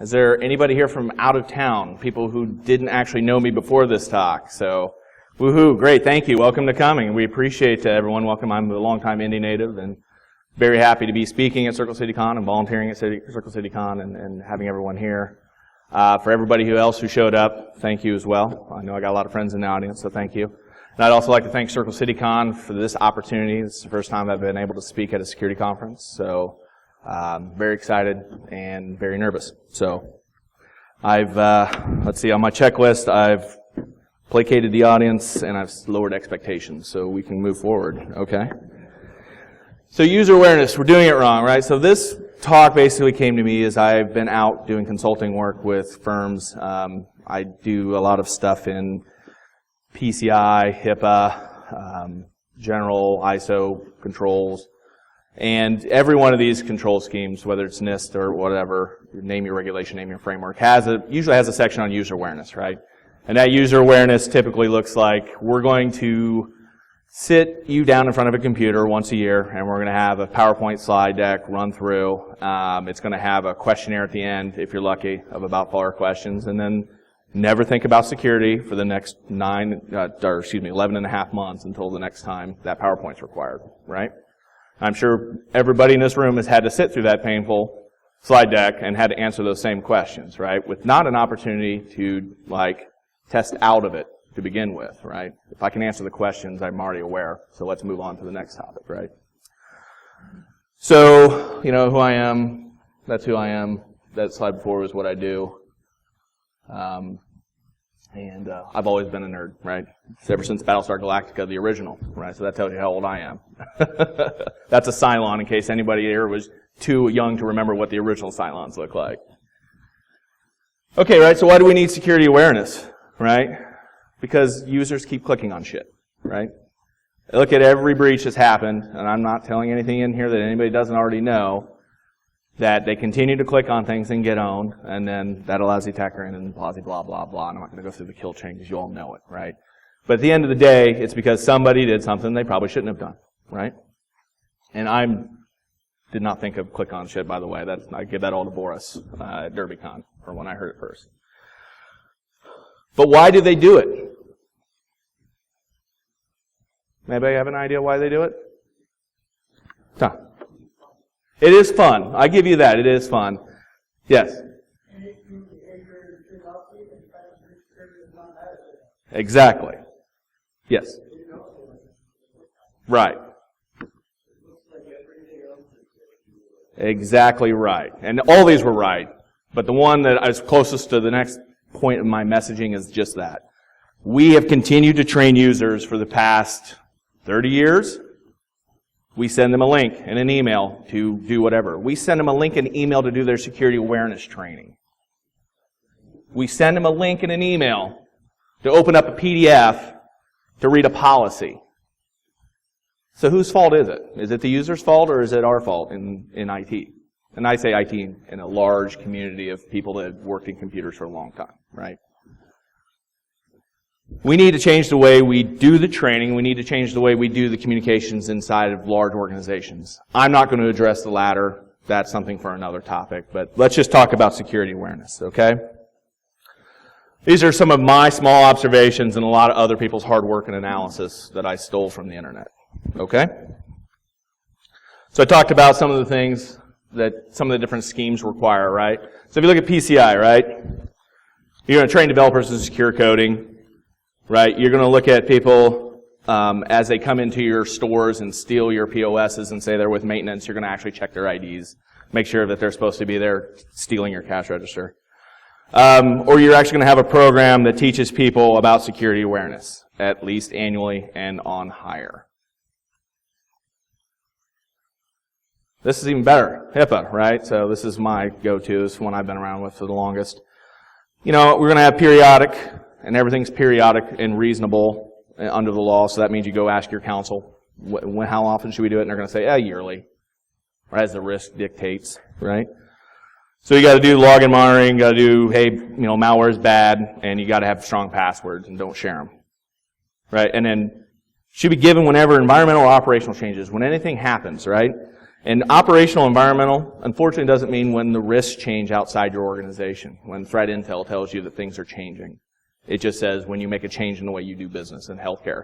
Is there anybody here from out of town? People who didn't actually know me before this talk? So, woohoo, great, thank you. Welcome to coming. We appreciate everyone. Welcome. I'm a longtime Indy native and very happy to be speaking at Circle City Con and volunteering at Circle City Con and having everyone here. For everybody else who showed up, thank you as well. I know I got a lot of friends in the audience, so thank you. And I'd also like to thank Circle City Con for this opportunity. This is the first time I've been able to speak at a security conference, so very excited and very nervous. So I've, let's see, on my checklist, I've placated the audience and I've lowered expectations so we can move forward, okay? So user awareness, we're doing it wrong, right? So this talk basically came to me as I've been out doing consulting work with firms. I do a lot of stuff in PCI, HIPAA, general ISO controls. And every one of these control schemes, whether it's NIST or whatever, name your regulation, name your framework, usually has a section on user awareness, right? And that user awareness typically looks like we're going to sit you down in front of a computer once a year, and we're going to have a PowerPoint slide deck run through. It's going to have a questionnaire at the end, if you're lucky, of about 4 questions, and then never think about security for the next 11 and a half months until the next time that PowerPoint's required, right? I'm sure everybody in this room has had to sit through that painful slide deck and had to answer those same questions, right? With not an opportunity to, test out of it to begin with, right? If I can answer the questions, I'm already aware. So let's move on to the next topic, right? So, you know who I am. That's who I am. That slide before was what I do. I've always been a nerd, right? Ever since Battlestar Galactica, the original, right? So that tells you how old I am. That's a Cylon in case anybody here was too young to remember what the original Cylons look like. Okay, right, so why do we need security awareness, right? Because users keep clicking on shit, right? Look at every breach that's happened, and I'm not telling anything in here that anybody doesn't already know, that they continue to click on things and get owned, and then that allows the attacker in and blah, blah, blah, blah, and I'm not going to go through the kill chain because you all know it, right? But at the end of the day, it's because somebody did something they probably shouldn't have done, right? And I did not think of click on shit, by the way. I give that all to Boris at DerbyCon, or when I heard it first. But why do they do it? Anybody have an idea why they do it? Huh. It is fun. I give you that. It is fun. Yes? Exactly. Yes. Right. Exactly right. And all these were right. But the one that is closest to the next point of my messaging is just that. We have continued to train users for the past 30 years. We send them a link and an email to do whatever. We send them a link and email to do their security awareness training. We send them a link and an email to open up a PDF to read a policy. So whose fault is it? Is it the user's fault or is it our fault in IT? And I say IT in a large community of people that have worked in computers for a long time, right? We need to change the way we do the training. We need to change the way we do the communications inside of large organizations. I'm not going to address the latter. That's something for another topic. But let's just talk about security awareness, okay? These are some of my small observations and a lot of other people's hard work and analysis that I stole from the internet, okay? So I talked about some of the things that some of the different schemes require, right? So if you look at PCI, right? You're going to train developers in secure coding. Right, you're going to look at people as they come into your stores and steal your POSs and say they're with maintenance. You're going to actually check their IDs, make sure that they're supposed to be there stealing your cash register. Or you're actually going to have a program that teaches people about security awareness, at least annually and on hire. This is even better, HIPAA, right? So this is my go-to. This is one I've been around with for the longest. You know, we're going to have periodic. And everything's periodic and reasonable under the law, so that means you go ask your counsel, how often should we do it? And they're going to say, yearly, right, as the risk dictates, right? So you got to do login monitoring, got to do, hey, malware is bad, and you got to have strong passwords and don't share them, right? And then should be given whenever environmental or operational changes, when anything happens, right? And operational environmental, unfortunately, doesn't mean when the risks change outside your organization, when threat intel tells you that things are changing. It just says when you make a change in the way you do business in healthcare.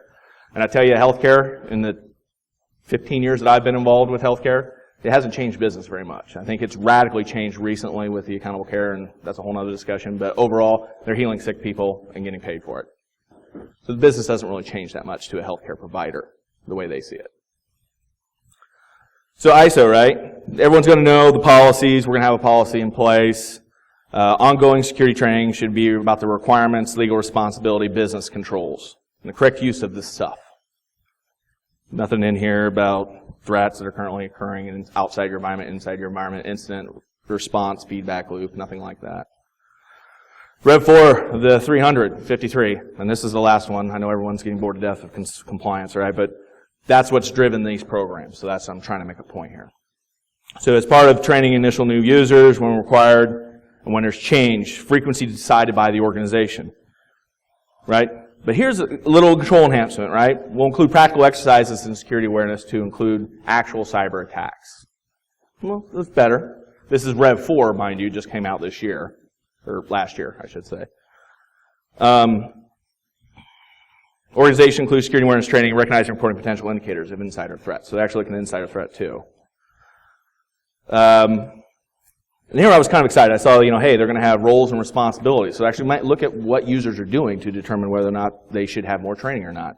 And I tell you, healthcare, in the 15 years that I've been involved with healthcare, it hasn't changed business very much. I think it's radically changed recently with the accountable care, and that's a whole other discussion. But overall, they're healing sick people and getting paid for it. So the business doesn't really change that much to a healthcare provider, the way they see it. So ISO, right? Everyone's going to know the policies. We're going to have a policy in place. Ongoing security training should be about the requirements, legal responsibility, business controls, and the correct use of this stuff. Nothing in here about threats that are currently occurring outside your environment, inside your environment, incident response, feedback loop, nothing like that. Rev 4, the 353, and this is the last one. I know everyone's getting bored to death of compliance, right? But that's what's driven these programs. So that's what I'm trying to make a point here. So as part of training initial new users, when required, and when there's change, frequency decided by the organization, right? But here's a little control enhancement, right? We'll include practical exercises in security awareness to include actual cyber attacks. Well, that's better. This is Rev 4, mind you, just came out this year, or last year, I should say. Organization includes security awareness training, recognizing and reporting potential indicators of insider threats. So they actually look at an insider threat too. And here I was kind of excited. I saw, hey, they're going to have roles and responsibilities. So actually might look at what users are doing to determine whether or not they should have more training or not.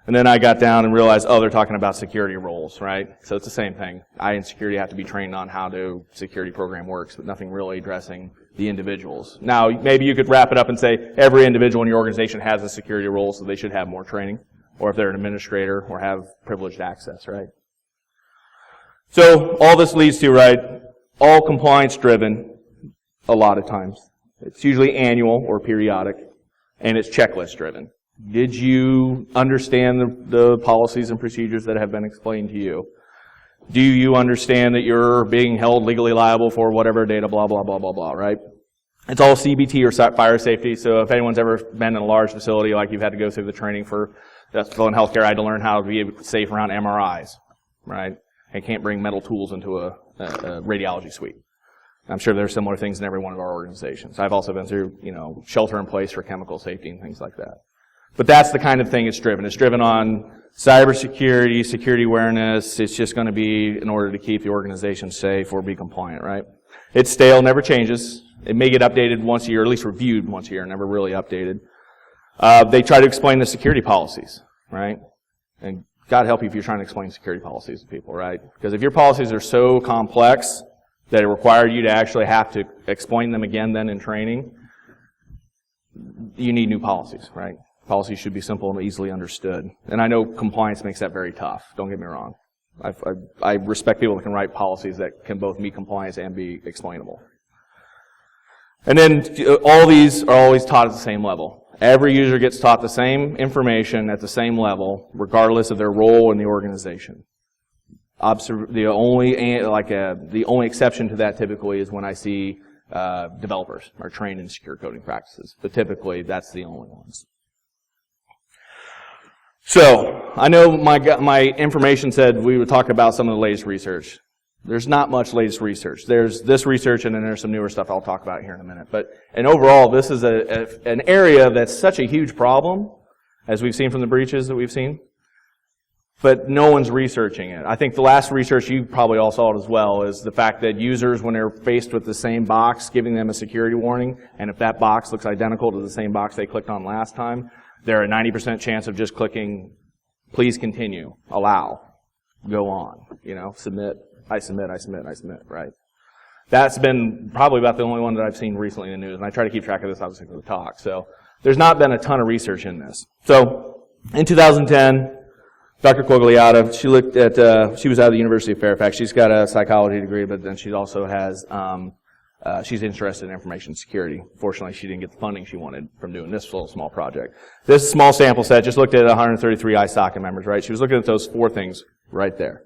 And then I got down and realized, they're talking about security roles, right? So it's the same thing. I in security have to be trained on how the security program works, but nothing really addressing the individuals. Now, maybe you could wrap it up and say every individual in your organization has a security role, so they should have more training, or if they're an administrator or have privileged access, right? So all this leads to, right, all compliance driven a lot of times. It's usually annual or periodic, and it's checklist driven. Did you understand the policies and procedures that have been explained to you? Do you understand that you're being held legally liable for whatever data, blah, blah, blah, blah, blah, right? It's all CBT or fire safety, so if anyone's ever been in a large facility, like you've had to go through the training for that's in healthcare, I had to learn how to be safe around MRIs, right? I can't bring metal tools into a radiology suite. I'm sure there's similar things in every one of our organizations. I've also been through, shelter in place for chemical safety and things like that. But that's the kind of thing it's driven. It's driven on cybersecurity, security awareness. It's just going to be in order to keep the organization safe or be compliant, right? It's stale, never changes. It may get updated once a year, or at least reviewed once a year, never really updated. They try to explain the security policies, right? And God help you if you're trying to explain security policies to people, right? Because if your policies are so complex that it requires you to actually have to explain them again then in training, you need new policies, right? Policies should be simple and easily understood. And I know compliance makes that very tough. Don't get me wrong. I respect people that can write policies that can both meet compliance and be explainable. And then all these are always taught at the same level. Every user gets taught the same information at the same level, regardless of their role in the organization. The only exception to that typically is when I see developers are trained in secure coding practices. But typically, that's the only ones. So, I know my information said we would talk about some of the latest research. There's not much latest research. There's this research and then there's some newer stuff I'll talk about here in a minute. And overall, this is an area that's such a huge problem, as we've seen from the breaches that we've seen, but no one's researching it. I think the last research, you probably all saw it as well, is the fact that users, when they're faced with the same box, giving them a security warning, and if that box looks identical to the same box they clicked on last time, they're a 90% chance of just clicking, please continue, allow, go on, submit. I submit, right? That's been probably about the only one that I've seen recently in the news, and I try to keep track of this obviously for the talk. So there's not been a ton of research in this. So in 2010, Dr. Quagliata, she was out of the University of Fairfax. She's got a psychology degree, but then she also has, she's interested in information security. Fortunately, she didn't get the funding she wanted from doing this little small project. This small sample set just looked at 133 ISOC members, right? She was looking at those 4 things right there.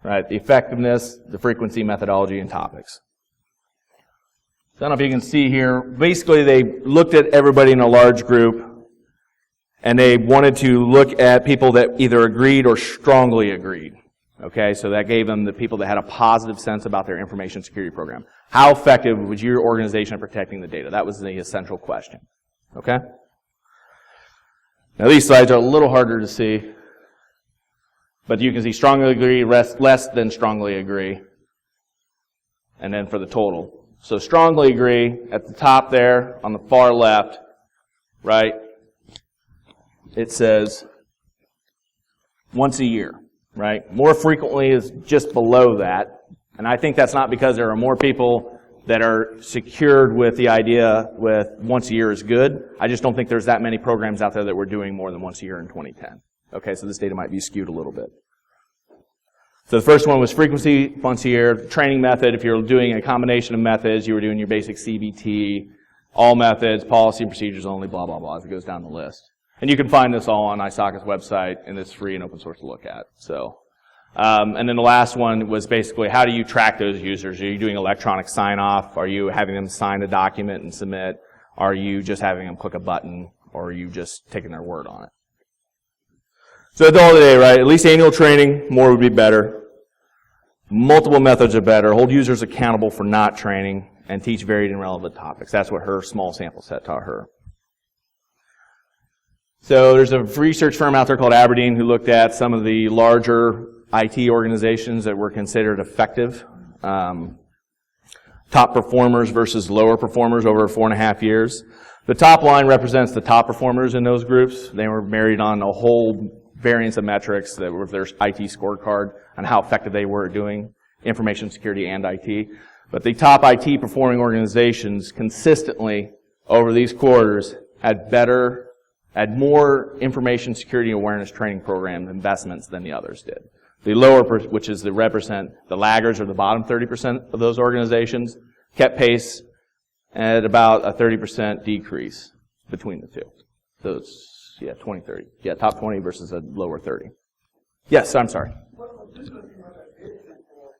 Right, the effectiveness, the frequency, methodology, and topics. So I don't know if you can see here. Basically, they looked at everybody in a large group, and they wanted to look at people that either agreed or strongly agreed. Okay, so that gave them the people that had a positive sense about their information security program. How effective was your organization at protecting the data? That was the essential question. Okay? Now these slides are a little harder to see, but you can see strongly agree, less than strongly agree, and then for the total. So strongly agree at the top there on the far left, right? It says once a year, right? More frequently is just below that, and I think that's not because there are more people that are secured with the idea with once a year is good. I just don't think there's that many programs out there that were doing more than once a year in 2010. Okay, so this data might be skewed a little bit. So the first one was frequency, once a year. Training method, if you're doing a combination of methods, you were doing your basic CBT, all methods, policy and procedures only, blah, blah, blah, as it goes down the list. And you can find this all on ISACA's website, and it's free and open source to look at. So, and then the last one was basically, how do you track those users? Are you doing electronic sign-off? Are you having them sign a document and submit? Are you just having them click a button? Or are you just taking their word on it? So at the end of the day, right, at least annual training, more would be better. Multiple methods are better. Hold users accountable for not training, and teach varied and relevant topics. That's what her small sample set taught her. So there's a research firm out there called ABERDEEN who looked at some of the larger IT organizations that were considered effective. Top performers versus lower performers over 4.5 years. The top line represents the top performers in those groups. They were married on a whole variance of metrics that were their IT scorecard on how effective they were at doing information security and IT. But the top IT performing organizations consistently over these quarters had more information security awareness training program investments than the others did. The lower, which is the laggards or the bottom 30% of those organizations, kept pace at about a 30% decrease between the two. Those, 20, 30. Yeah, top 20 versus a lower 30. Yes, I'm sorry. What's interesting about that data sample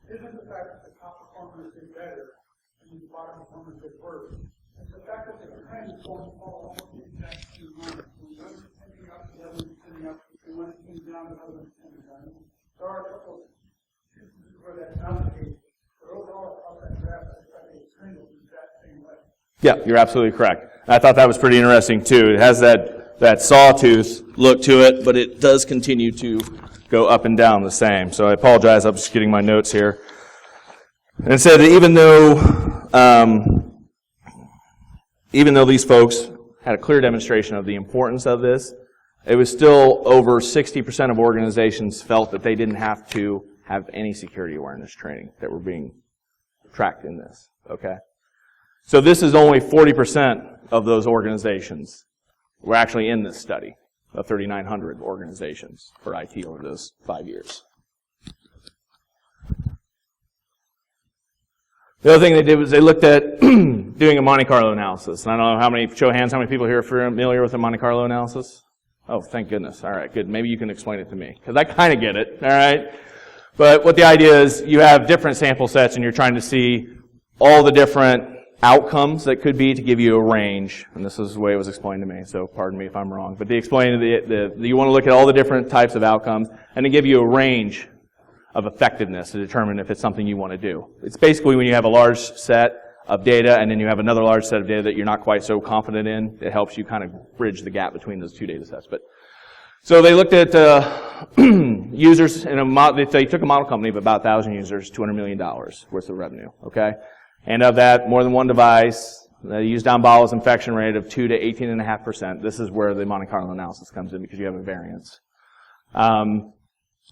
isn't the fact that the top performers did better and the bottom performers did worse. It's the fact that the trend is going to fall almost the exact same line. When one is tending up, the other is tending up. When one is tending down, the other is tending down. There are a couple of instances where that's not the case. But overall, across that graph, I expect a trend will be that same way. Yeah, you're absolutely correct. I thought that was pretty interesting too. It has that sawtooth look to it, but it does continue to go up and down the same. So I apologize, I'm just getting my notes here. And it said that even though these folks had a clear demonstration of the importance of this, it was still over 60% of organizations felt that they didn't have to have any security awareness training that were being tracked in this. Okay? So this is only 40% of those organizations were actually in this study of 3,900 organizations for IT over those 5 years. The other thing they did was they looked at doing a Monte Carlo analysis. And I don't know how many, show of hands, how many people here are familiar with a Monte Carlo analysis? Oh, thank goodness. All right, good. Maybe you can explain it to me, because I kind of get it, all right? But what the idea is, you have different sample sets, and you're trying to see all the different outcomes that could be to give you a range. And this is the way it was explained to me, so pardon me if I'm wrong. But they explained that you want to look at all the different types of outcomes, and to give you a range of effectiveness to determine if it's something you want to do. It's basically when you have a large set of data, and then you have another large set of data that you're not quite so confident in, it helps you kind of bridge the gap between those two data sets. But so they looked at users in they took a model company of about 1,000 users, $200 million worth of revenue, okay? And of that, more than one device, they used down bottles infection rate of 2 to 18.5%. This is where the Monte Carlo analysis comes in, because you have a variance.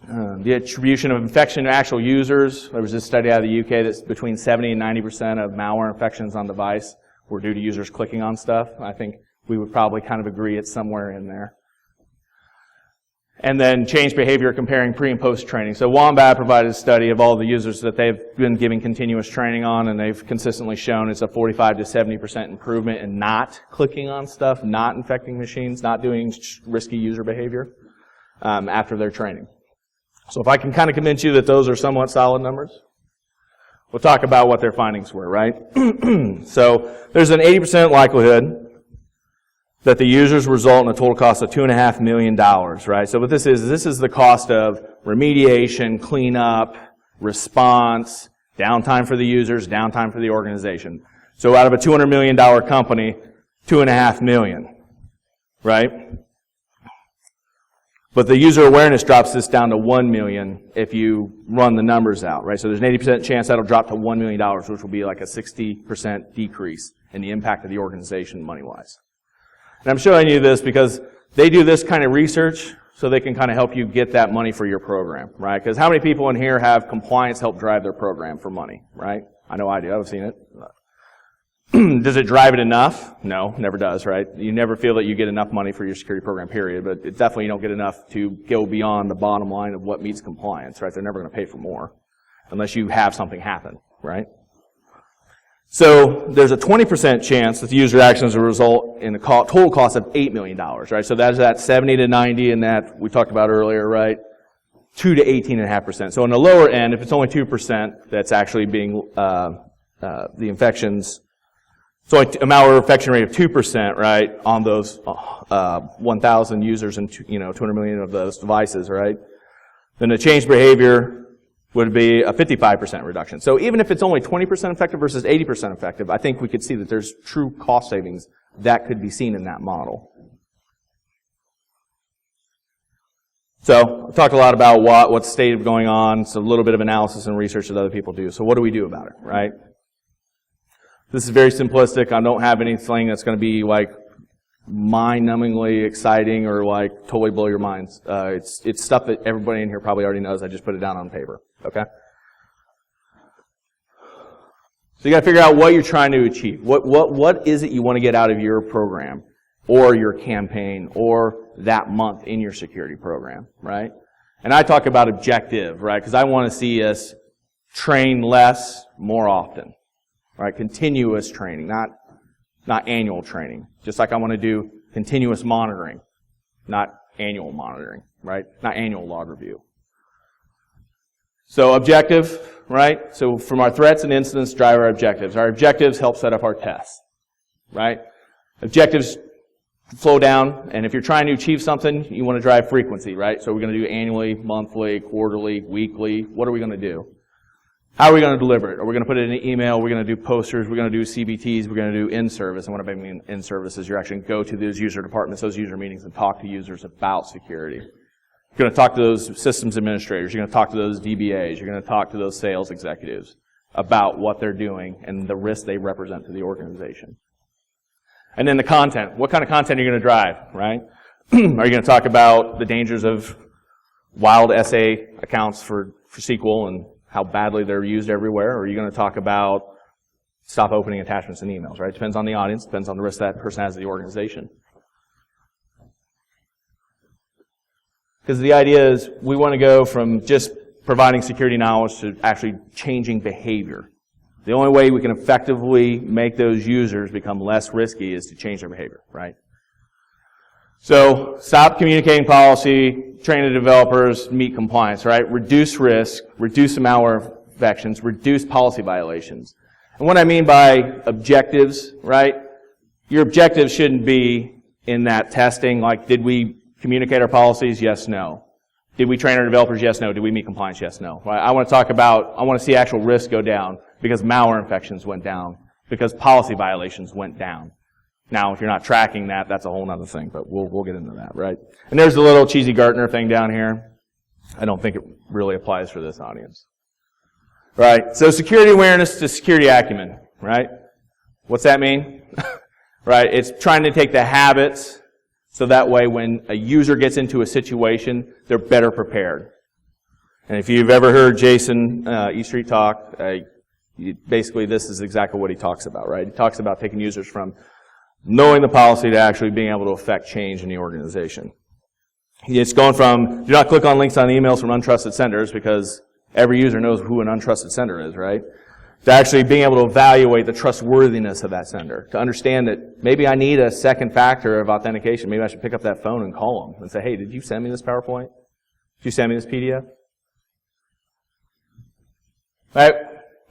The attribution of infection to actual users, there was this study out of the UK that's between 70 and 90% of malware infections on device were due to users clicking on stuff. I think we would probably kind of agree it's somewhere in there. And then change behavior comparing pre and post training. So Wombat provided a study of all the users that they've been giving continuous training on, and they've consistently shown it's a 45 to 70% improvement in not clicking on stuff, not infecting machines, not doing risky user behavior after their training. So if I can kind of convince you that those are somewhat solid numbers, we'll talk about what their findings were, right? So there's an 80% likelihood that the users result in a total cost of $2.5 million, right? So what this is the cost of remediation, cleanup, response, downtime for the users, downtime for the organization. So out of a $200 million company, $2.5 million, right? But the user awareness drops this down to $1 million if you run the numbers out, right? So there's an 80% chance that'll drop to $1 million, which will be like a 60% decrease in the impact of the organization money-wise. And I'm showing you this because they do this kind of research so they can kind of help you get that money for your program, right? Because how many people in here have compliance help drive their program for money, right? I know I do. I've seen it. Does it drive it enough? No, never does, right? You never feel that you get enough money for your security program, period, but it definitely you don't get enough to go beyond the bottom line of what meets compliance, right? They're never going to pay for more unless you have something happen, right? So there's a 20% chance that the user actions will result in a total cost of $8 million, right? So that's that 70 to 90 and that we talked about earlier, right? 2 to 18.5%. So on the lower end, if it's only 2%, that's actually being the infections. So a malware infection rate of 2%, right, on those 1,000 users and 200 million of those devices, right? Then the change behavior would be a 55% reduction. So even if it's only 20% effective versus 80% effective, I think we could see that there's true cost savings that could be seen in that model. So I talked a lot about what's the state of going on. It's a little bit of analysis and research that other people do. So what do we do about it, right? This is very simplistic. I don't have anything that's going to be like mind-numbingly exciting or like totally blow your minds. It's stuff that everybody in here probably already knows. I just put it down on paper. Okay? So you got to figure out what you're trying to achieve. What is it you want to get out of your program or your campaign or that month in your security program, right? And I talk about objective, right? Because I want to see us train less more often. Right, continuous training, not annual training. Just like I want to do continuous monitoring, not annual monitoring, right? Not annual log review. So objective, right? So from our threats and incidents drive our objectives. Our objectives help set up our tests, right? Objectives flow down, and if you're trying to achieve something, you want to drive frequency, right? So we're going to do annually, monthly, quarterly, weekly. What are we going to do? How are we going to deliver it? Are we going to put it in an email? We're going to do posters. We're going to do CBTs. We're going to do in-service. And what I mean in-service is you're actually going to go to those user departments, those user meetings, and talk to users about security. You're going to talk to those systems administrators. You're going to talk to those DBAs. You're going to talk to those sales executives about what they're doing and the risks they represent to the organization. And then the content. What kind of content are you going to drive, right? Are you going to talk about the dangers of wild SA accounts for SQL and how badly they're used everywhere, or are you going to talk about stop opening attachments and emails, right? It depends on the audience, depends on the risk that person has to the organization. Because the idea is we want to go from just providing security knowledge to actually changing behavior. The only way we can effectively make those users become less risky is to change their behavior, right? So stop communicating policy, train the developers, meet compliance, right? Reduce risk, reduce the malware infections, reduce policy violations. And what I mean by objectives, right? Your objectives shouldn't be in that testing, like did we communicate our policies? Yes, no. Did we train our developers? Yes, no. Did we meet compliance? Yes, no. Right? I want to see actual risk go down because malware infections went down, because policy violations went down. Now, if you're not tracking that, that's a whole other thing, but we'll get into that, right? And there's the little cheesy Gartner thing down here. I don't think it really applies for this audience. Right? So security awareness to security acumen, right? What's that mean? Right? It's trying to take the habits so that way when a user gets into a situation, they're better prepared. And if you've ever heard Jason E Street talk, basically this is exactly what he talks about, right? He talks about taking users from knowing the policy to actually being able to affect change in the organization. It's going from, do not click on links on emails from untrusted senders because every user knows who an untrusted sender is, right? To actually being able to evaluate the trustworthiness of that sender. To understand that maybe I need a second factor of authentication. Maybe I should pick up that phone and call them and say, hey, did you send me this PowerPoint? Did you send me this PDF? Right?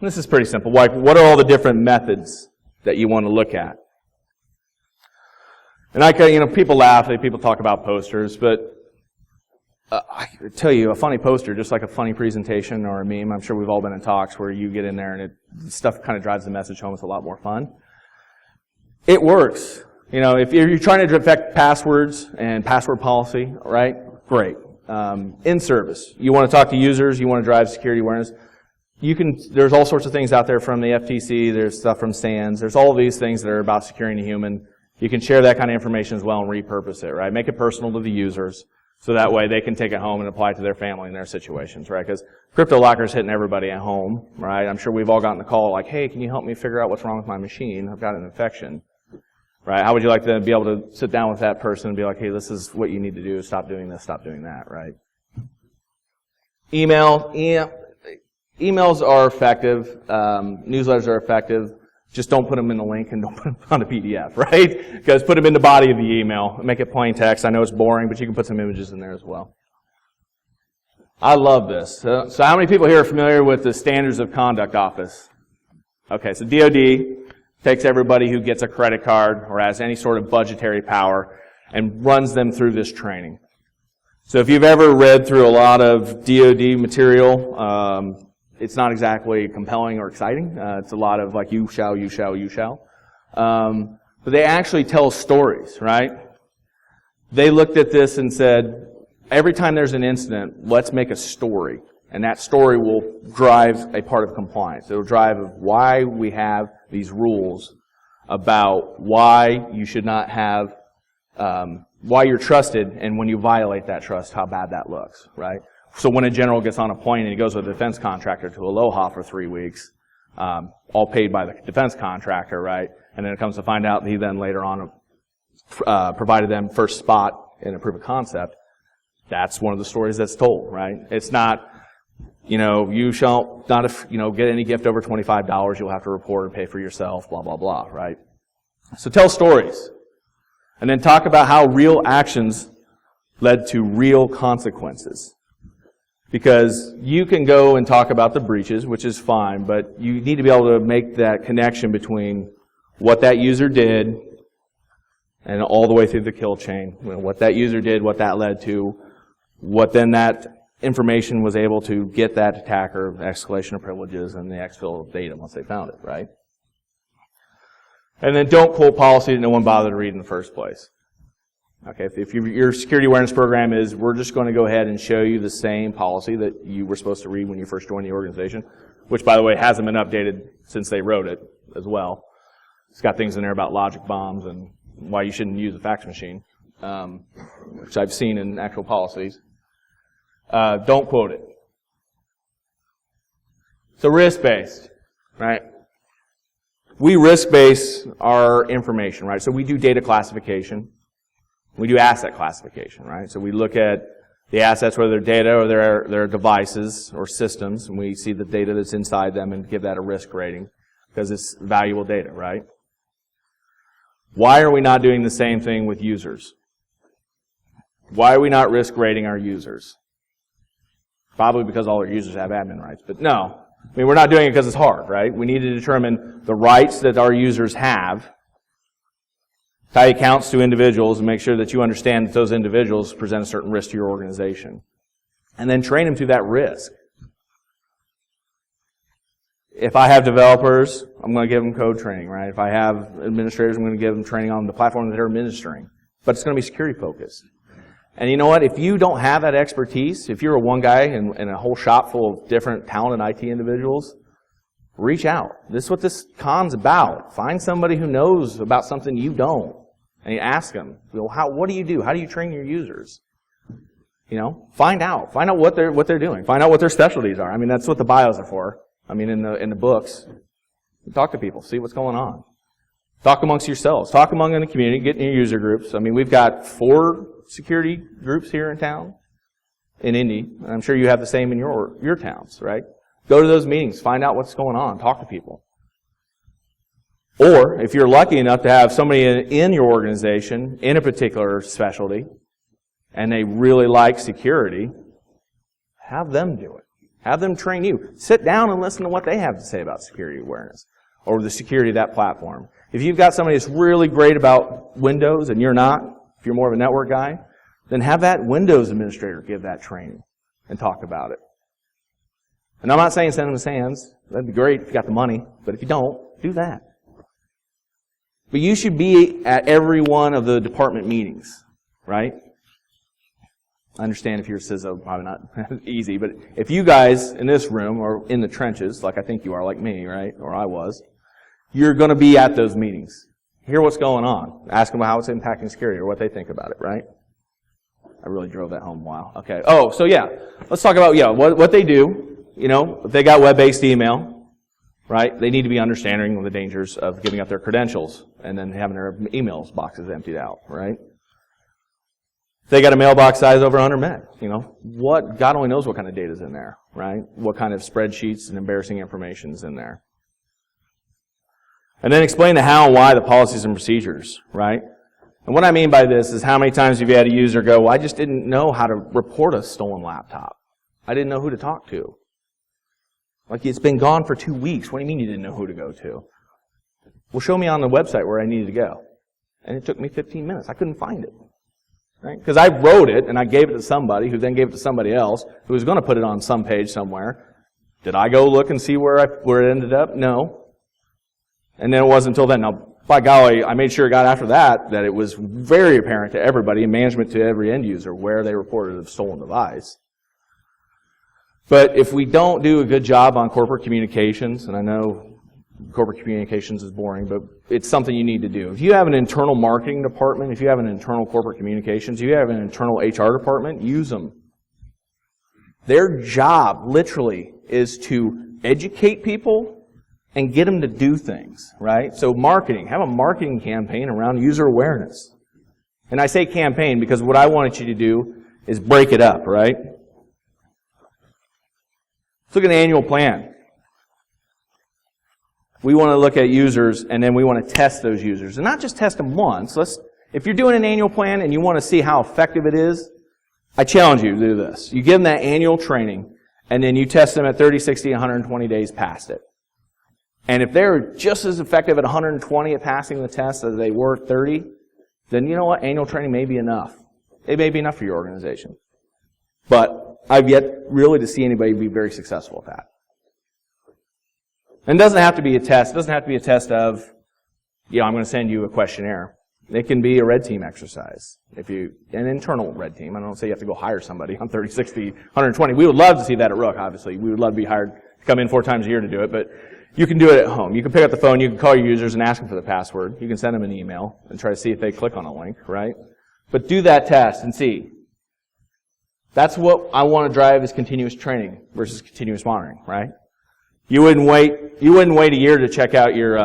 This is pretty simple. Like, what are all the different methods that you want to look at? And people laugh, people talk about posters, but I tell you, a funny poster, just like a funny presentation or a meme, I'm sure we've all been in talks where you get in there and stuff kind of drives the message home. It's a lot more fun. It works. You know, if you're trying to affect passwords and password policy, right? Great. In service, you want to talk to users, you want to drive security awareness. There's all sorts of things out there from the FTC, there's stuff from SANS, there's all of these things that are about securing the human. You can share that kind of information as well and repurpose it, right? Make it personal to the users, so that way they can take it home and apply it to their family and their situations, right? Because CryptoLocker is hitting everybody at home, right? I'm sure we've all gotten the call like, hey, can you help me figure out what's wrong with my machine? I've got an infection, right? How would you like to be able to sit down with that person and be like, hey, this is what you need to do. Stop doing this, stop doing that, right? Emails are effective. Newsletters are effective. Just don't put them in the link and don't put them on a PDF, right? Because put them in the body of the email. Make it plain text. I know it's boring, but you can put some images in there as well. I love this. So how many people here are familiar with the Standards of Conduct Office? Okay, so DoD takes everybody who gets a credit card or has any sort of budgetary power and runs them through this training. So if you've ever read through a lot of DoD material, it's not exactly compelling or exciting. It's a lot of like, you shall, you shall, you shall. But they actually tell stories, right? They looked at this and said, every time there's an incident, let's make a story. And that story will drive a part of compliance. It will drive why we have these rules about why you should not have, why you're trusted, and when you violate that trust, how bad that looks, right? So when a general gets on a plane and he goes with a defense contractor to Aloha for 3 weeks, all paid by the defense contractor, right? And then it comes to find out that he then later on provided them first spot in a proof of concept. That's one of the stories that's told, right? It's not, you shall not, get any gift over $25. You'll have to report and pay for yourself, blah, blah, blah, right? So tell stories. And then talk about how real actions led to real consequences. Because you can go and talk about the breaches, which is fine, but you need to be able to make that connection between what that user did and all the way through the kill chain. What that user did, what that led to, what then that information was able to get that attacker, escalation of privileges, and the exfil of data once they found it, right? And then don't quote policy that no one bothered to read in the first place. Okay, if your security awareness program is, we're just going to go ahead and show you the same policy that you were supposed to read when you first joined the organization, which, by the way, hasn't been updated since they wrote it as well. It's got things in there about logic bombs and why you shouldn't use a fax machine, which I've seen in actual policies. Don't quote it. So risk-based, right? We risk-base our information, right? So we do data classification. We do asset classification, right? So we look at the assets, whether they're data or they're devices or systems, and we see the data that's inside them and give that a risk rating because it's valuable data, right? Why are we not doing the same thing with users? Why are we not risk rating our users? Probably because all our users have admin rights, but no. I mean, we're not doing it because it's hard, right? We need to determine the rights that our users have, tie accounts to individuals, and make sure that you understand that those individuals present a certain risk to your organization. And then train them through that risk. If I have developers, I'm going to give them code training, right? If I have administrators, I'm going to give them training on the platform that they're administering. But it's going to be security focused. And you know what? If you don't have that expertise, if you're a one guy in a whole shop full of different talented IT individuals, reach out. This is what this con's about. Find somebody who knows about something you don't. And you ask them, well, what do you do? How do you train your users? Find out. Find out what they're doing. Find out what their specialties are. I mean, that's what the bios are for. I mean, in the books. Talk to people. See what's going on. Talk amongst yourselves. Talk among in the community. Get in your user groups. I mean, we've got 4 security groups here in town, in Indy. And I'm sure you have the same in your towns, right? Go to those meetings. Find out what's going on. Talk to people. Or, if you're lucky enough to have somebody in your organization in a particular specialty, and they really like security, have them do it. Have them train you. Sit down and listen to what they have to say about security awareness, or the security of that platform. If you've got somebody that's really great about Windows and you're not, if you're more of a network guy, then have that Windows administrator give that training and talk about it. And I'm not saying send them to SANS. That'd be great if you got the money. But if you don't, do that. But you should be at every one of the department meetings, right? I understand if you're a CISO, probably not easy. But if you guys in this room are in the trenches, like I think you are, like me, right? Or I was, you're going to be at those meetings. Hear what's going on. Ask them how it's impacting security or what they think about it, right? I really drove that home. Wow. Okay. Oh, so yeah. Let's talk about, what they do. You know, if they got web-based email, right, they need to be understanding of the dangers of giving up their credentials and then having their emails boxes emptied out, right? If they got a mailbox size over 100 meg, God only knows what kind of data is in there, right? What kind of spreadsheets and embarrassing information is in there. And then explain the how and why the policies and procedures, right? And what I mean by this is how many times have you had a user go, well, I just didn't know how to report a stolen laptop. I didn't know who to talk to. Like, it's been gone for 2 weeks. What do you mean you didn't know who to go to? Well, show me on the website where I needed to go. And it took me 15 minutes. I couldn't find it. Right? Because I wrote it and I gave it to somebody who then gave it to somebody else who was going to put it on some page somewhere. Did I go look and see where it ended up? No. And then it wasn't until then. Now, by golly, I made sure it got after that it was very apparent to everybody and management to every end user where they reported a stolen device. But if we don't do a good job on corporate communications, and I know corporate communications is boring, but it's something you need to do. If you have an internal marketing department, if you have an internal corporate communications, if you have an internal HR department, use them. Their job, literally, is to educate people and get them to do things, right? So marketing, have a marketing campaign around user awareness. And I say campaign because what I wanted you to do is break it up, right? Let's look at the annual plan. We want to look at users, and then we want to test those users. And not just test them once. If you're doing an annual plan and you want to see how effective it is, I challenge you to do this. You give them that annual training, and then you test them at 30, 60, 120 days past it. And if they're just as effective at 120 at passing the test as they were at 30, then you know what? Annual training may be enough. It may be enough for your organization. But I've yet really to see anybody be very successful at that. And it doesn't have to be a test. It doesn't have to be a test of, I'm going to send you a questionnaire. It can be a red team exercise. An internal red team. I don't say you have to go hire somebody on 30, 60, 120. We would love to see that at Rook, obviously. We would love to be hired to come in 4 times a year to do it, but you can do it at home. You can pick up the phone, you can call your users and ask them for the password. You can send them an email and try to see if they click on a link, right? But do that test and see. That's what I want to drive is continuous training versus continuous monitoring, right? You wouldn't wait a year to check out your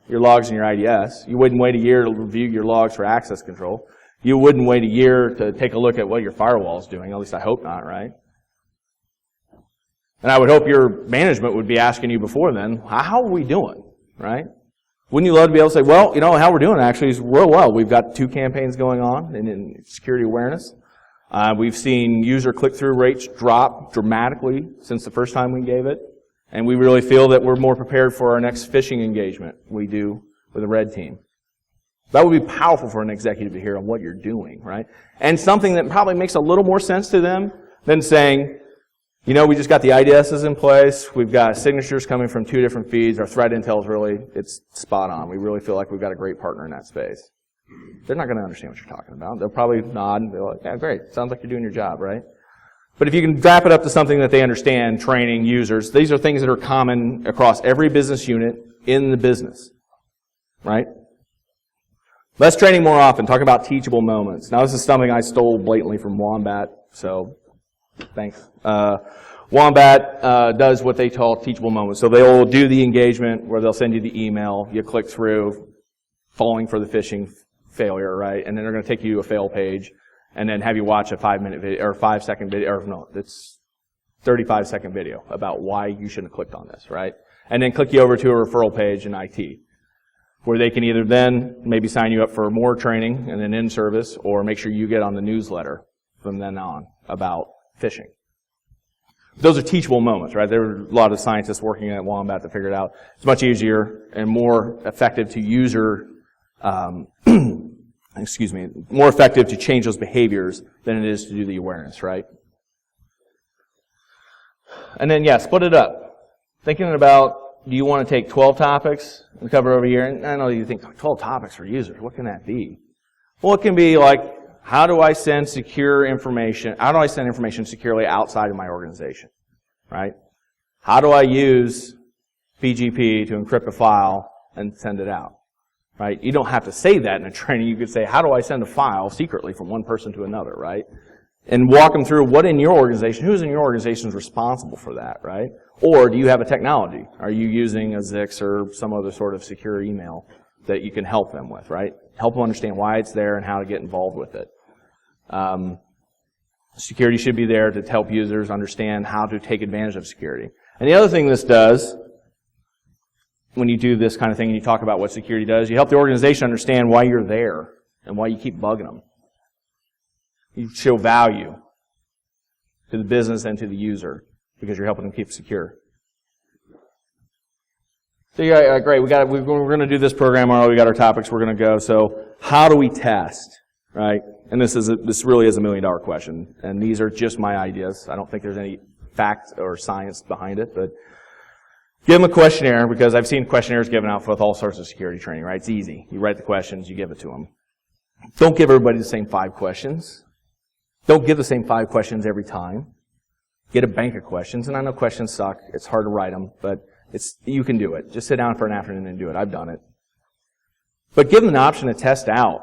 logs and your IDS. You wouldn't wait a year to review your logs for access control. You wouldn't wait a year to take a look at what your firewall is doing. At least I hope not, right? And I would hope your management would be asking you before then, how are we doing, right? Wouldn't you love to be able to say, well, how we're doing actually is real well. We've got 2 campaigns going on in security awareness. We've seen user click-through rates drop dramatically since the first time we gave it. And we really feel that we're more prepared for our next phishing engagement we do with a red team. That would be powerful for an executive to hear on what you're doing, right? And something that probably makes a little more sense to them than saying, we just got the IDSs in place. We've got signatures coming from 2 different feeds. Our threat intel is it's spot on. We really feel like we've got a great partner in that space. They're not going to understand what you're talking about. They'll probably nod and be like, yeah, great. Sounds like you're doing your job, right? But if you can wrap it up to something that they understand, training, users, these are things that are common across every business unit in the business, right? Less training more often. Talk about teachable moments. Now, this is something I stole blatantly from Wombat, so thanks. Wombat does what they call teachable moments. So they'll do the engagement where they'll send you the email, you click through, falling for the phishing failure, right? And then they're going to take you to a fail page and then have you watch a 5-minute video or 5-second video, or no, it's 35-second video about why you shouldn't have clicked on this, right? And then click you over to a referral page in IT where they can either then maybe sign you up for more training and then in service, or make sure you get on the newsletter from then on about phishing. Those are teachable moments, right? There were a lot of scientists working at Wombat that figured out it's much easier and more effective to user more effective to change those behaviors than it is to do the awareness, right? And then, yeah, split it up. Thinking about, do you want to take 12 topics and cover over here? And I know you think 12 topics for users, what can that be? Well, it can be like, how do I send secure information? How do I send information securely outside of my organization, right? How do I use PGP to encrypt a file and send it out, right? You don't have to say that in a training. You could say, how do I send a file secretly from one person to another, right? And walk them through what in your organization, who's in your organization is responsible for that, right? Or do you have a technology? Are you using a Zix or some other sort of secure email that you can help them with, right? Help them understand why it's there and how to get involved with it. Security should be there to help users understand how to take advantage of security. And the other thing this does, when you do this kind of thing and you talk about what security does, you help the organization understand why you're there and why you keep bugging them. You show value to the business and to the user because you're helping them keep secure. So yeah, great. We're going to do this program. We got our topics. We're going to go. So how do we test, right? And this really is $1 million question. And these are just my ideas. I don't think there's any fact or science behind it, but give them a questionnaire, because I've seen questionnaires given out with all sorts of security training, right? It's easy. You write the questions, you give it to them. Don't give everybody the same 5 questions. Don't give the same 5 questions every time. Get a bank of questions. And I know questions suck. It's hard to write them, but you can do it. Just sit down for an afternoon and do it. I've done it. But give them an option to test out,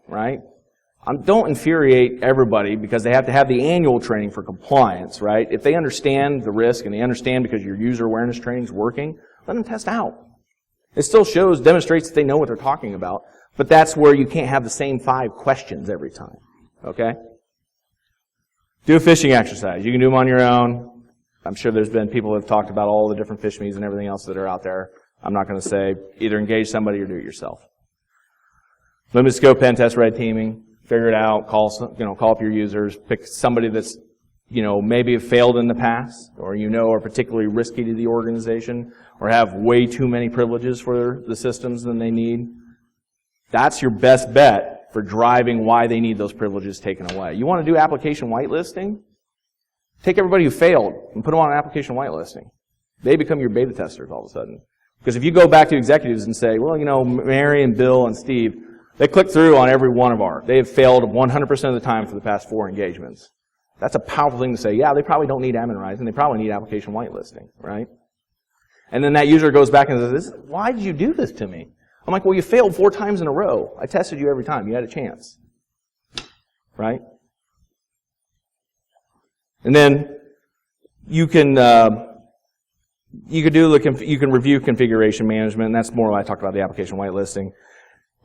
right? Don't infuriate everybody because they have to have the annual training for compliance, right? If they understand the risk and they understand because your user awareness training is working, let them test out. It still demonstrates that they know what they're talking about, but that's where you can't have the same 5 questions every time, okay? Do a phishing exercise. You can do them on your own. I'm sure there's been people who have talked about all the different phish me's and everything else that are out there. I'm not going to say either engage somebody or do it yourself. Limited scope pen test, red teaming. Figure it out. Call up your users. Pick somebody that's, maybe have failed in the past, or are particularly risky to the organization, or have way too many privileges for the systems than they need. That's your best bet for driving why they need those privileges taken away. You want to do application whitelisting? Take everybody who failed and put them on an application whitelisting. They become your beta testers all of a sudden. Because if you go back to executives and say, well, Mary and Bill and Steve, they click through on every one of they have failed 100% of the time for the past 4 engagements. That's a powerful thing to say. Yeah, they probably don't need admin rights, and they probably need application whitelisting, right? And then that user goes back and says, why did you do this to me? I'm like, well, you failed 4 times in a row. I tested you every time. You had a chance, right? And then you can review configuration management, and that's more what I talked about, the application whitelisting.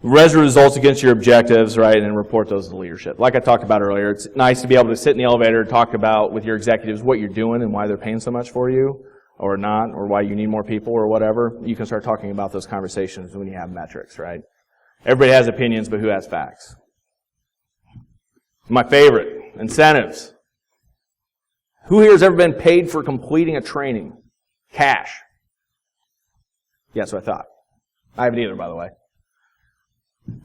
Measure results against your objectives, right, and report those to leadership. Like I talked about earlier, it's nice to be able to sit in the elevator and talk about with your executives what you're doing and why they're paying so much for you, or not, or why you need more people, or whatever. You can start talking about those conversations when you have metrics, right? Everybody has opinions, but who has facts? My favorite, incentives. Who here has ever been paid for completing a training? Cash. Yeah, that's what I thought. I haven't either, by the way.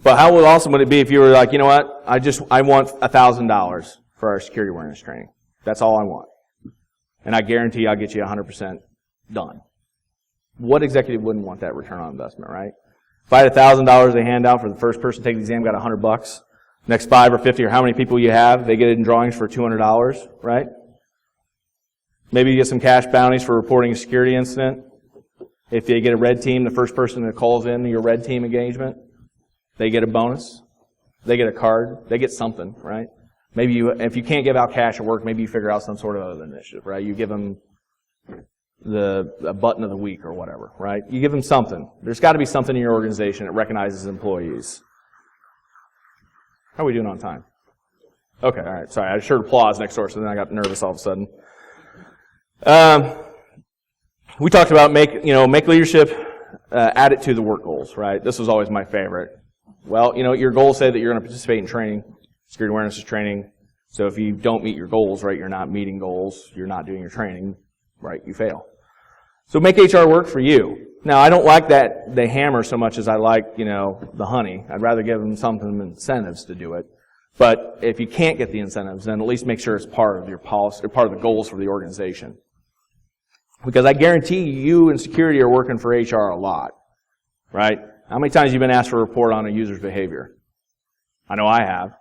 But how awesome would it be if you were like, you know what, I want $1,000 for our security awareness training. That's all I want. And I guarantee I'll get you 100% done. What executive wouldn't want that return on investment, right? If I had $1,000 to hand out for the first person to take the exam, got $100. Next 5 or 50 or how many people you have, they get it in drawings for $200, right? Maybe you get some cash bounties for reporting a security incident. If they get a red team, the first person that calls in your red team engagement, they get a bonus. They get a card. They get something, right? Maybe if you can't give out cash at work, maybe you figure out some sort of other initiative, right? You give them a button of the week or whatever, right? You give them something. There's got to be something in your organization that recognizes employees. How are we doing on time? Okay, all right. Sorry, I just heard applause next door, so then I got nervous all of a sudden. We talked about make leadership, add it to the work goals, right? This was always my favorite. Well, your goals say that you're going to participate in training. Security awareness is training. So if you don't meet your goals, right, you're not meeting goals, you're not doing your training, right, you fail. So make HR work for you. Now, I don't like that they hammer so much as I like, the honey. I'd rather give them some incentives to do it. But if you can't get the incentives, then at least make sure it's part of your policy, or part of the goals for the organization. Because I guarantee you in security are working for HR a lot, right? How many times have you been asked for a report on a user's behavior? I know I have.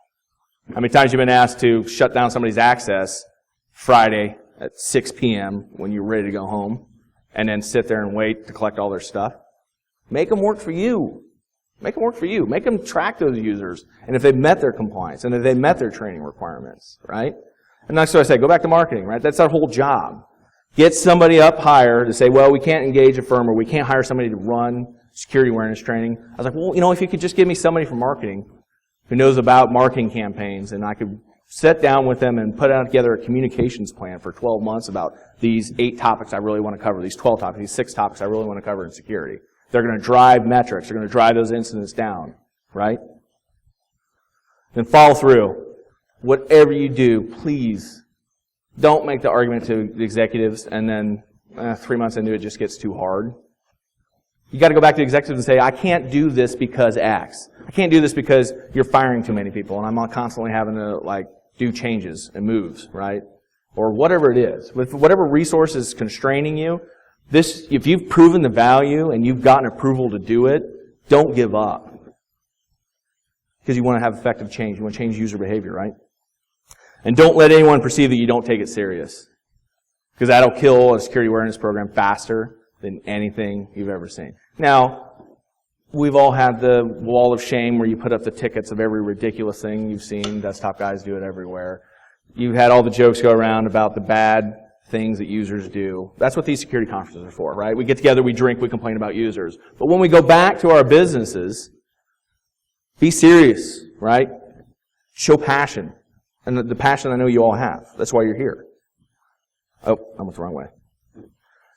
How many times have you been asked to shut down somebody's access Friday at 6 p.m. when you're ready to go home, and then sit there and wait to collect all their stuff? Make them work for you. Make them work for you. Make them track those users, and if they've met their compliance, and if they've met their training requirements, right? And that's what I say, go back to marketing, right? That's our whole job. Get somebody up higher to say, well, we can't engage a firm, or we can't hire somebody to run security awareness training. I was like, well, if you could just give me somebody from marketing who knows about marketing campaigns, and I could sit down with them and put out together a communications plan for 12 months about these 8 topics I really want to cover, these 12 topics, these 6 topics I really want to cover in security. They're going to drive metrics. They're going to drive those incidents down, right? Then follow through. Whatever you do, please don't make the argument to the executives and then 3 months into it just gets too hard. You got to go back to the executives and say, I can't do this because X. I can't do this because you're firing too many people and I'm constantly having to do changes and moves, right? Or whatever it is. With whatever resource is constraining you, if you've proven the value and you've gotten approval to do it, don't give up. Because you want to have effective change. You want to change user behavior, right? And don't let anyone perceive that you don't take it serious. Because that'll kill a security awareness program faster than anything you've ever seen. Now, we've all had the wall of shame where you put up the tickets of every ridiculous thing you've seen. Desktop guys do it everywhere. You've had all the jokes go around about the bad things that users do. That's what these security conferences are for, right? We get together, we drink, we complain about users. But when we go back to our businesses, be serious, right? Show passion. And the passion I know you all have. That's why you're here. Oh, I went the wrong way.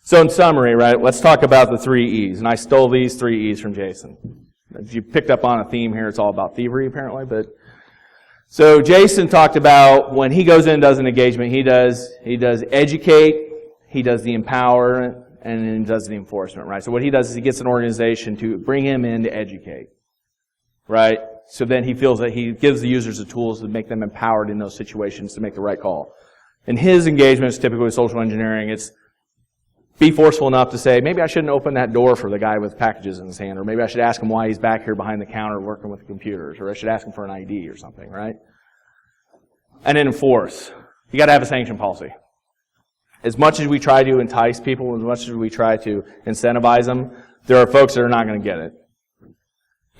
So in summary, right, let's talk about the 3 E's. And I stole these 3 E's from Jason. If you picked up on a theme here, it's all about thievery apparently. So Jason talked about when he goes in and does an engagement, he does educate, he does the empowerment, and then he does the enforcement, right? So what he does is he gets an organization to bring him in to educate, right? So then he feels that he gives the users the tools to make them empowered in those situations to make the right call. In his engagements, typically with social engineering, it's be forceful enough to say, maybe I shouldn't open that door for the guy with packages in his hand, or maybe I should ask him why he's back here behind the counter working with the computers, or I should ask him for an ID or something, right? And then enforce. You got to have a sanction policy. As much as we try to entice people, as much as we try to incentivize them, there are folks that are not going to get it.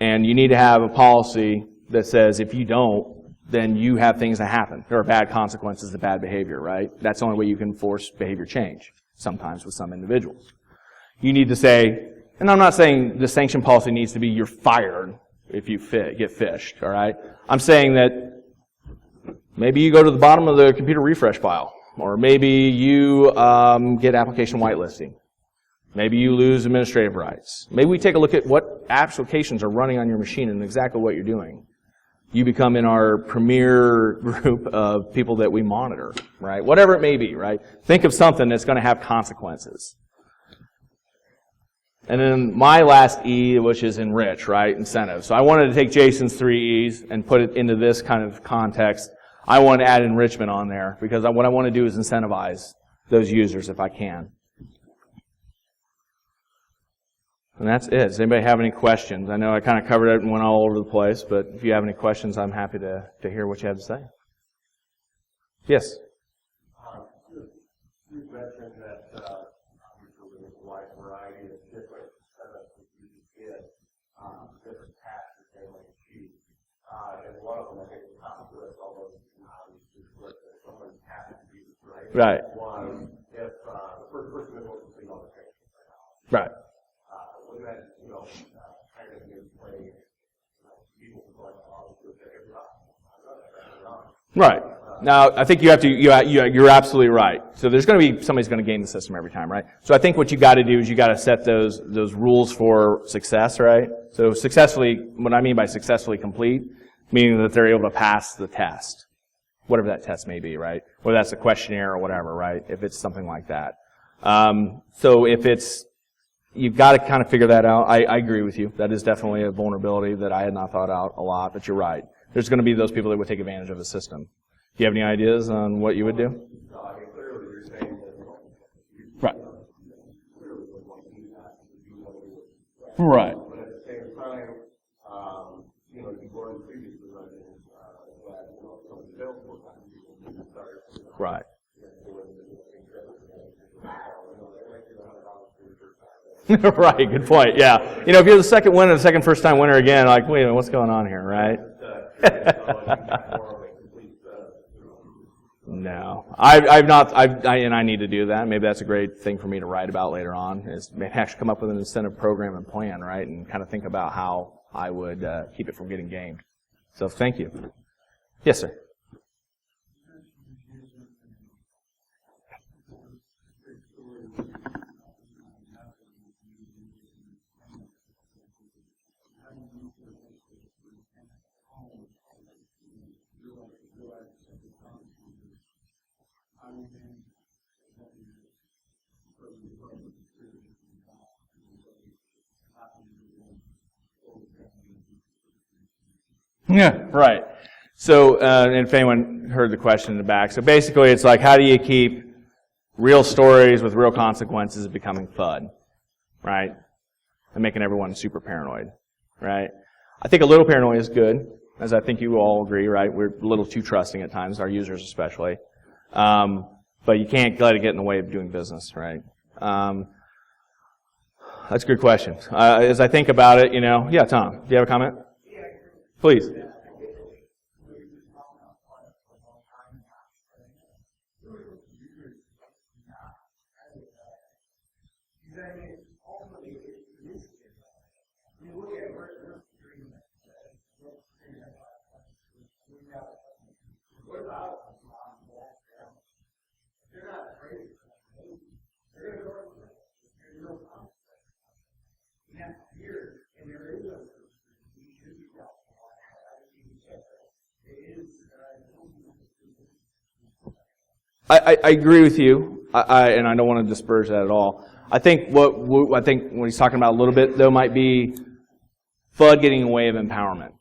And you need to have a policy that says if you don't, then you have things that happen. There are bad consequences to bad behavior, right? That's the only way you can force behavior change, sometimes with some individuals. You need to say, and I'm not saying the sanction policy needs to be you're fired if you get phished, all right? I'm saying that maybe you go to the bottom of the computer refresh file, or maybe you get application whitelisting. Maybe you lose administrative rights. Maybe we take a look at what applications are running on your machine and exactly what you're doing. You become in our premier group of people that we monitor, right? Whatever it may be, right? Think of something that's going to have consequences. And then my last E, which is enrich, right? Incentive. So I wanted to take Jason's 3 E's and put it into this kind of context. I want to add enrichment on there because what I want to do is incentivize those users if I can. And that's it. Does anybody have any questions? I know I kind of covered it and went all over the place, but if you have any questions, I'm happy to hear what you have to say. Yes? You mentioned that obviously there's a wide variety of different setups that you can get, different tasks that they might achieve. And one of them, I think, is top of the list, although obviously someone has to use it, right? Right. One, if the first person is going to complete all the training right now. Right. That, kind of gives way, people going, oh, right. Now, I think you have to, you're absolutely right. So there's going to be, somebody's going to game the system every time, right? So I think what you got to do is you got to set those rules for success, right? So successfully, what I mean by successfully complete, meaning that they're able to pass the test. Whatever that test may be, right? Whether that's a questionnaire or whatever, right? If it's something like that. So if it's you've got to kind of figure that out. I agree with you. That is definitely a vulnerability that I had not thought out a lot, but you're right. There's going to be those people that would take advantage of the system. Do you have any ideas on what you would do? No, I mean, clearly you're saying that Right. clearly would want to do that. You want to do it. Right. But at the same time, you know, you've already previously run into that, you know, some of the sales force people start, Right. Right, good point. Yeah. You know, if you're the second winner, the second first-time winner again, like, wait a minute, what's going on here, right? No. And I need to do that. Maybe that's a great thing for me to write about later on, is maybe actually come up with an incentive program and plan, right, and kind of think about how I would keep it from getting gamed. So thank you. Yes, sir. Yeah, right. So, and if anyone heard the question in the back, so basically it's like, how do you keep real stories with real consequences becoming FUD, right? And making everyone super paranoid, right? I think a little paranoia is good, as I think you all agree, right? We're a little too trusting at times, our users especially. But you can't let it get in the way of doing business, right? That's a good question. As I think about it, you know, yeah, Tom, do you have a comment? Please. I agree with you, and I don't want to disparage that at all. I think what he's talking about a little bit, though, might be FUD getting in the way of empowerment,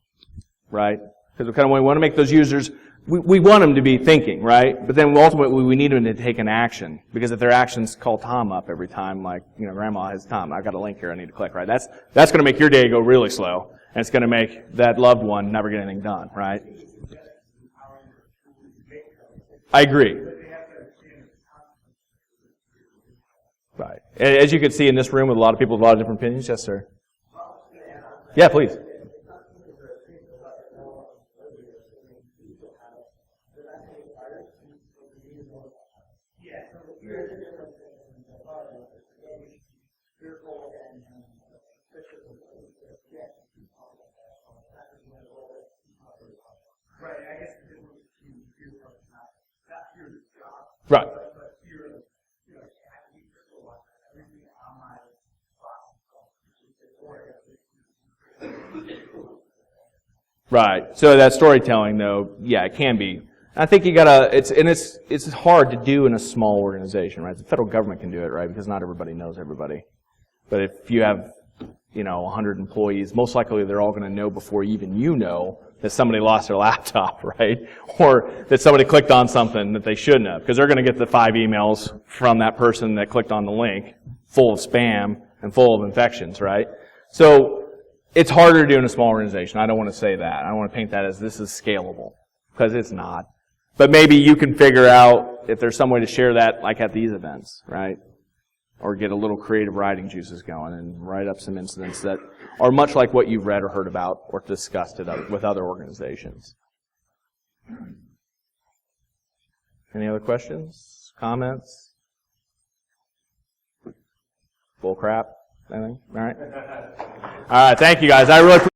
right? Because we kind of want to make those users, we want them to be thinking, right? But then ultimately we need them to take an action, because if their actions call Tom up every time, like, you know, Grandma has Tom, I've got a link here I need to click, right? That's going to make your day go really slow, and it's going to make that loved one never get anything done, right? I agree. Right. As you can see in this room with a lot of people with a lot of different opinions, yes, sir. Yeah, please. Right. Right. So that storytelling, though, yeah, it can be. I think you gotta. It's hard to do in a small organization, right? The federal government can do it, right? Because not everybody knows everybody. But if you have, 100 employees, most likely they're all going to know before even you know that somebody lost their laptop, right? Or that somebody clicked on something that they shouldn't have, because they're going to get the 5 emails from that person that clicked on the link, full of spam and full of infections, right? So it's harder to do in a small organization. I don't want to say that. I don't want to paint that as this is scalable, because it's not. But maybe you can figure out if there's some way to share that, like at these events, right? Or get a little creative writing juices going and write up some incidents that are much like what you've read or heard about or discussed with other organizations. Any other questions? Comments? Bull crap? Anything? All right. All right. Thank you, guys. I really appreciate